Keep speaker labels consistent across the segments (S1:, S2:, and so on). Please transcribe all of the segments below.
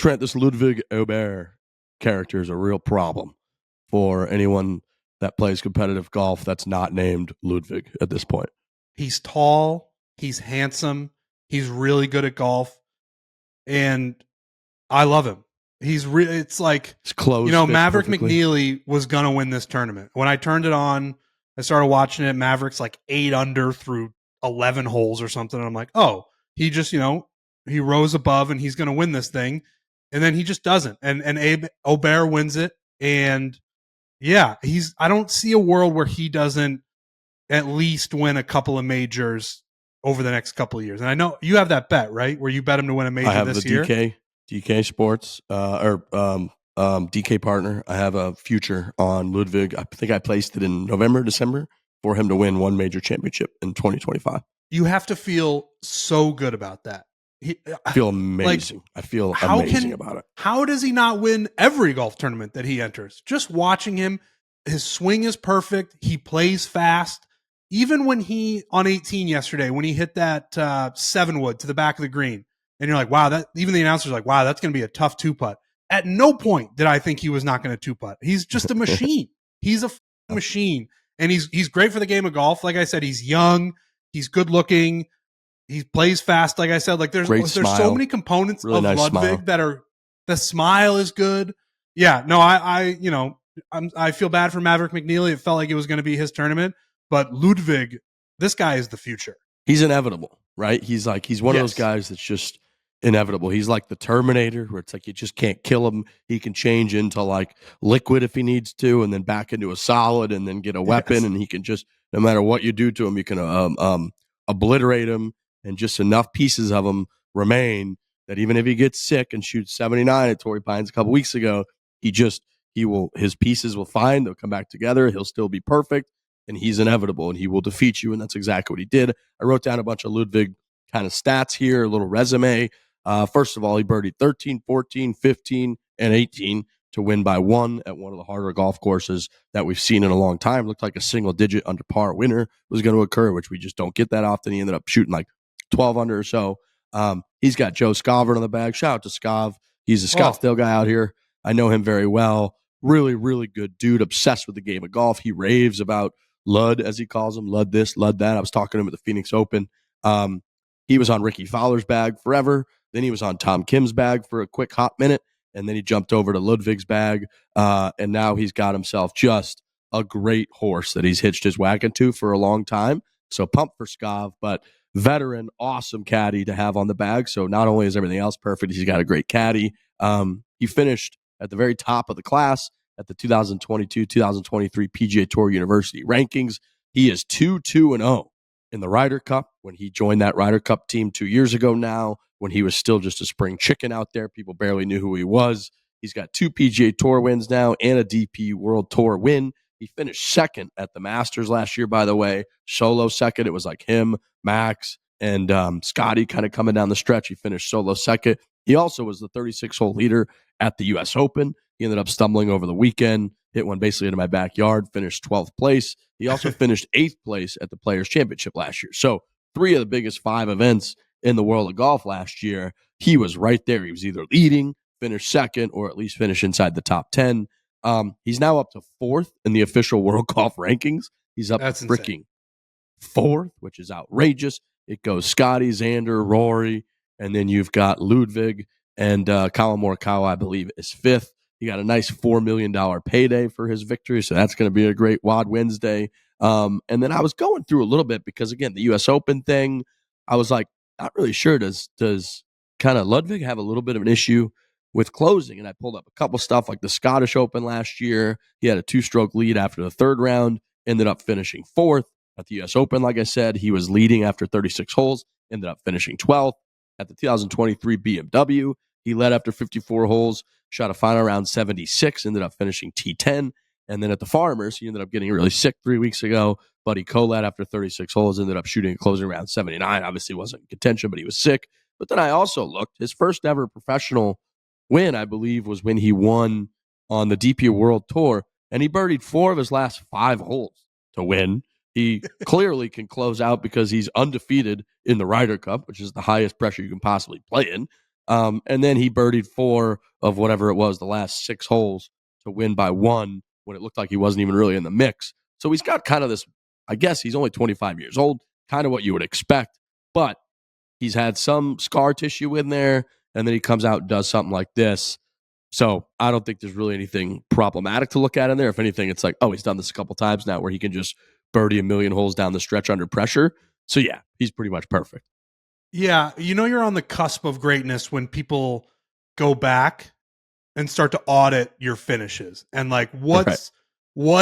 S1: Trent, this Ludvig Aberg character is a real problem for anyone that plays competitive golf that's not named Ludvig at this point.
S2: He's tall, he's handsome, he's really good at golf, and I love him. It's like,
S1: It's close,
S2: Maverick
S1: perfectly.
S2: McNeely was going to win this tournament. When I turned it on, I started watching it. Maverick's like 8 under through 11 holes or something. And I'm like, oh, he just, he rose above and he's going to win this thing. And then he just doesn't. And Abe Aubert wins it. And yeah, I don't see a world where he doesn't at least win a couple of majors over the next couple of years. And I know you have that bet, right? Where you bet him to win a major this year.
S1: I have the DK Sports DK partner. I have a future on Ludvig. I think I placed it in November, December for him to win one major championship in 2025.
S2: You have to feel so good about that.
S1: I feel amazing. I feel amazing about it.
S2: How does he not win every golf tournament that he enters? Just watching him, his swing is perfect. He plays fast. Even when he, on 18 yesterday, when he hit that 7-wood to the back of the green, and you're like, wow, even the announcer's like, wow, that's going to be a tough 2-putt. At no point did I think he was not going to 2-putt. He's just a machine. He's a machine. And he's great for the game of golf. Like I said, he's young. He's good looking. He plays fast, like I said. Like there's so many components really of nice Ludvig smile. The smile is good. Yeah, no, I feel bad for Maverick McNeely. It felt like it was going to be his tournament, but Ludvig, this guy is the future.
S1: He's inevitable, right? He's one of those guys that's just inevitable. He's like the Terminator, where it's like you just can't kill him. He can change into like liquid if he needs to, and then back into a solid, and then get a weapon, and he can just, no matter what you do to him, you can obliterate him. And just enough pieces of him remain that even if he gets sick and shoots 79 at Torrey Pines a couple weeks ago, his pieces will find, they'll come back together, he'll still be perfect, and he's inevitable, and he will defeat you, and that's exactly what he did. I wrote down a bunch of Ludvig kind of stats here, a little resume. First of all, he birdied 13, 14, 15, and 18 to win by 1 at one of the harder golf courses that we've seen in a long time. Looked like a single-digit under par winner was going to occur, which we just don't get that often. He ended up shooting like 12 under or so. He's got Joe Scovert on the bag. Shout out to Scov. He's a Scottsdale guy out here. I know him very well. Really, really good dude. Obsessed with the game of golf. He raves about Lud, as he calls him. Lud this, Lud that. I was talking to him at the Phoenix Open. He was on Ricky Fowler's bag forever. Then he was on Tom Kim's bag for a quick hot minute. And then he jumped over to Ludvig's bag. And now he's got himself just a great horse that he's hitched his wagon to for a long time. So pumped for Scov, but veteran, awesome caddy to have on the bag. So not only is everything else perfect, he's got a great caddy. He finished at the very top of the class at the 2022-2023 PGA Tour University rankings. He is 2-2-0 in the Ryder Cup when he joined that Ryder Cup team 2 years ago now, when he was still just a spring chicken out there. People barely knew who he was. He's got 2 PGA Tour wins now and a DP World Tour win. He finished second at the Masters last year, by the way. Solo second. It was like him, Max, and Scotty kind of coming down the stretch. He finished solo second. He also was the 36-hole leader at the U.S. Open. He ended up stumbling over the weekend, hit one basically into my backyard, finished 12th place. He also finished 8th place at the Players' Championship last year. So 3 of the biggest 5 events in the world of golf last year, he was right there. He was either leading, finished second, or at least finished inside the top 10. He's now up to 4th in the official world golf rankings. He's up to freaking 4th, which is outrageous. It goes Scotty, Xander, Rory, and then you've got Ludvig and Colin Morikawa, I believe, is 5th. He got a nice $4 million payday for his victory, so that's going to be a great WOD Wednesday. And then I was going through a little bit because, again, the U.S. Open thing, I was like, not really sure. Does kind of Ludvig have a little bit of an issue with closing? And I pulled up a couple stuff like the Scottish Open last year. He had a 2-stroke lead after the 3rd round, ended up finishing 4th. At the U.S. Open, like I said, he was leading after 36 holes, ended up finishing 12th. At the 2023 BMW, he led after 54 holes, shot a final round 76, ended up finishing T10. And then at the Farmers, he ended up getting really sick 3 weeks ago. Buddy Colette, after 36 holes, ended up shooting a closing round 79. Obviously wasn't in contention, but he was sick. But then I also looked, his first ever professional win, I believe, was when he won on the DP World Tour, and he birdied 4 of his last 5 holes to win. He clearly can close out because he's undefeated in the Ryder Cup, which is the highest pressure you can possibly play in. And then he birdied 4 of whatever it was, the last 6 holes to win by 1 when it looked like he wasn't even really in the mix. So he's got kind of this, I guess he's only 25 years old, kind of what you would expect, but he's had some scar tissue in there, and then he comes out and does something like this. So I don't think there's really anything problematic to look at in there. If anything, it's like, oh, he's done this a couple times now where he can just birdie a million holes down the stretch under pressure. So yeah, he's pretty much perfect.
S2: Yeah, you're on the cusp of greatness when people go back and start to audit your finishes and like what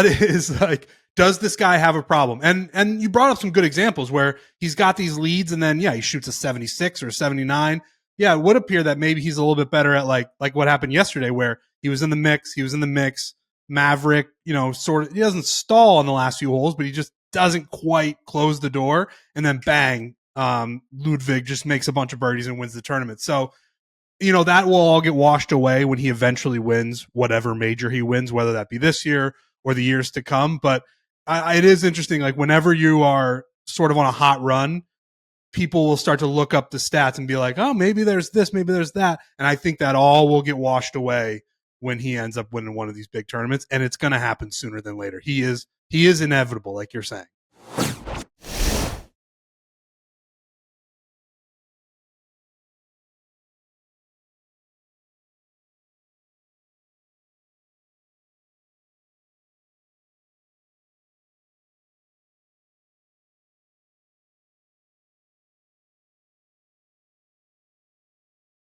S2: is like, does this guy have a problem? And you brought up some good examples where he's got these leads and then he shoots a 76 or a 79. Yeah, it would appear that maybe he's a little bit better at like what happened yesterday where he was in the mix. Maverick, sort of, he doesn't stall on the last few holes, but he just doesn't quite close the door, and then bang, Ludvig just makes a bunch of birdies and wins the tournament. So that will all get washed away when he eventually wins whatever major he wins, whether that be this year or the years to come. But it is interesting, like whenever you are sort of on a hot run, people will start to look up the stats and be like, oh, maybe there's this, maybe there's that. And I think that all will get washed away when he ends up winning one of these big tournaments. And it's going to happen sooner than later. He is inevitable, like you're saying.